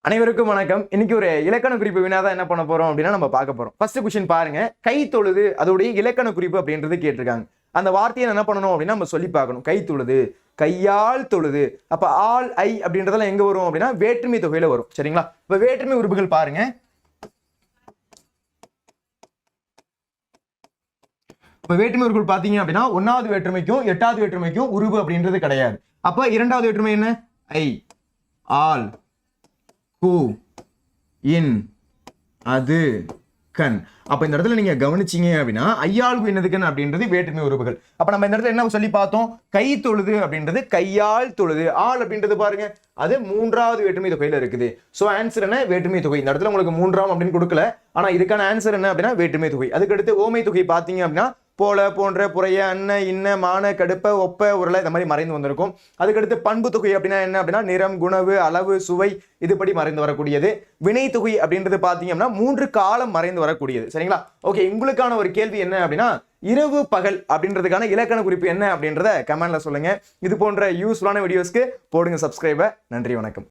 அனைவருக்கும் வணக்கம். இன்னைக்கு ஒரு இலக்கண குறிப்பு வினாதான் என்ன பண்ண போறோம் அப்படின்னா நம்ம பார்க்க போறோம். ஃபர்ஸ்ட் क्वेश्चन பாருங்க. கை தொழுது அதோடைய இலக்கண குறிப்பு அப்படின்றது கேட்டிருக்காங்க. அந்த வார்த்தையை என்ன பண்ணணும் அப்படின்னா நம்ம சொல்லி பார்க்கணும். கை தொழுது, கையால் தொழுது. அப்ப ஆல் ஐ அப்படின்றதெல்லாம் எங்க வரும் அப்படின்னா வேற்றுமை தொகையில வரும். சரிங்களா? இப்ப வேற்றுமை உறுப்புகள் பாருங்க. இப்ப வேற்றுமை உறுப்புகள் பாத்தீங்க அப்படின்னா 1வது வேற்றுமைக்கும் 8வது வேற்றுமைக்கும் உருவு அப்படின்றது கிடையாது. அப்ப 2வது வேற்றுமை என்ன? ஐ, ஆல், கு, இன், அது, கண். அப்ப இந்த இடத்துல நீங்க கவனிச்சீங்க அப்படின்னா ஐயால் என்னதுக்கன் அப்படின்றது வேற்றுமை உறுப்புகள். அப்ப நம்ம இந்த இடத்துல என்ன சொல்லி பார்த்தோம்? கை தொழுது அப்படின்றது கையால் தொழுது. ஆள் அப்படின்றது பாருங்க அது 3வது வேற்றுமை தொகையில இருக்குது. சோ ஆன்சர் என்ன? வேற்றுமை தொகை. இந்த இடத்துல உங்களுக்கு 3ஆம் அப்படின்னு கொடுக்கல. ஆனா இதுக்கான ஆன்சர் என்ன அப்படின்னா வேற்றுமை தொகை. அதுக்கு அடுத்து ஓமை தொகை பாத்தீங்க அப்படின்னா போல, போன்ற, புறைய, அன்ன, இன்ன, மான, கடுப்ப, ஒப்ப, உருளை இந்த மாதிரி மறைந்து வந்திருக்கும். அதுக்கடுத்து பண்பு தொகை அப்படின்னா என்ன அப்படின்னா நிறம், குணவு, அளவு, சுவை இதுபடி மறைந்து வரக்கூடியது. வினை தொகை அப்படின்றது பாத்தீங்க அப்படின்னா 3 காலம் மறைந்து வரக்கூடியது. சரிங்களா? ஓகே, உங்களுக்கான ஒரு கேள்வி என்ன அப்படின்னா இரவு பகல் அப்படின்றதுக்கான இலக்கண குறிப்பு என்ன அப்படின்றத கமெண்ட்ல சொல்லுங்க. இது போன்ற யூஸ்ஃபுல்லான வீடியோஸ்க்கு போடுங்க சப்ஸ்கிரைபர். நன்றி, வணக்கம்.